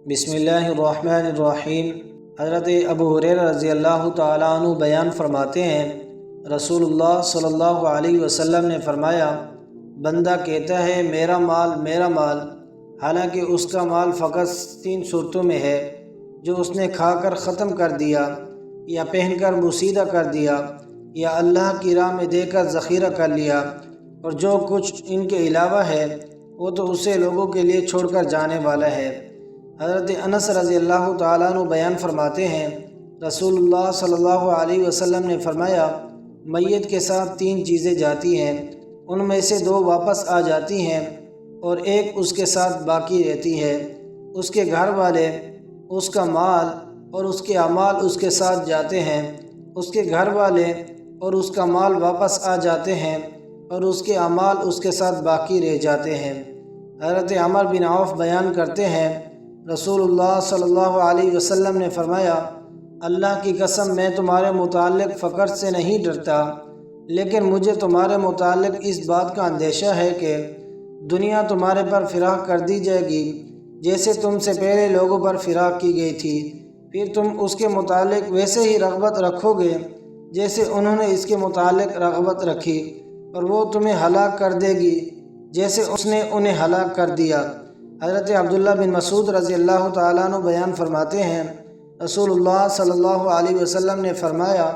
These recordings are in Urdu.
بسم اللہ الرحمن الرحیم۔ حضرت ابو ہریرہ رضی اللہ تعالیٰ عنہ بیان فرماتے ہیں، رسول اللہ صلی اللہ علیہ وسلم نے فرمایا، بندہ کہتا ہے میرا مال، حالانکہ اس کا مال فقط 3 صورتوں میں ہے، جو اس نے کھا کر ختم کر دیا، یا پہن کر بوسیدہ کر دیا، یا اللہ کی راہ میں دے کر ذخیرہ کر لیا، اور جو کچھ ان کے علاوہ ہے وہ تو اسے لوگوں کے لیے چھوڑ کر جانے والا ہے۔ حضرت انس رضی اللہ تعالیٰ عنہ بیان فرماتے ہیں، رسول اللہ صلی اللہ علیہ وسلم نے فرمایا، میت کے ساتھ 3 چیزیں جاتی ہیں، ان میں سے 2 واپس آ جاتی ہیں اور ایک اس کے ساتھ باقی رہتی ہے۔ اس کے گھر والے، اس کا مال اور اس کے اعمال اس کے ساتھ جاتے ہیں۔ اس کے گھر والے اور اس کا مال واپس آ جاتے ہیں اور اس کے اعمال اس کے ساتھ باقی رہ جاتے ہیں۔ حضرت عمر بن عوف بیان کرتے ہیں، رسول اللہ صلی اللہ علیہ وسلم نے فرمایا، اللہ کی قسم میں تمہارے متعلق فقر سے نہیں ڈرتا، لیکن مجھے تمہارے متعلق اس بات کا اندیشہ ہے کہ دنیا تمہارے پر فراخ کر دی جائے گی جیسے تم سے پہلے لوگوں پر فراخ کی گئی تھی، پھر تم اس کے متعلق ویسے ہی رغبت رکھو گے جیسے انہوں نے اس کے متعلق رغبت رکھی، اور وہ تمہیں ہلاک کر دے گی جیسے اس نے انہیں ہلاک کر دیا۔ حضرت عبداللہ بن مسعود رضی اللہ تعالیٰ عنہ بیان فرماتے ہیں، رسول اللہ صلی اللہ علیہ وسلم نے فرمایا،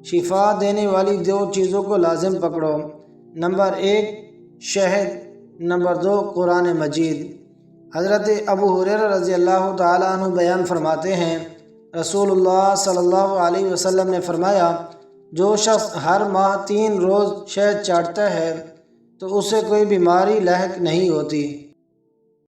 شفا دینے والی 2 چیزوں کو لازم پکڑو، نمبر 1 شہد، نمبر 2 قرآن مجید۔ حضرت ابو ہریرہ رضی اللہ تعالیٰ عنہ بیان فرماتے ہیں، رسول اللہ صلی اللہ علیہ وسلم نے فرمایا، جو شخص ہر ماہ 3 روز شہد چاٹتا ہے تو اسے کوئی بیماری لاحق نہیں ہوتی۔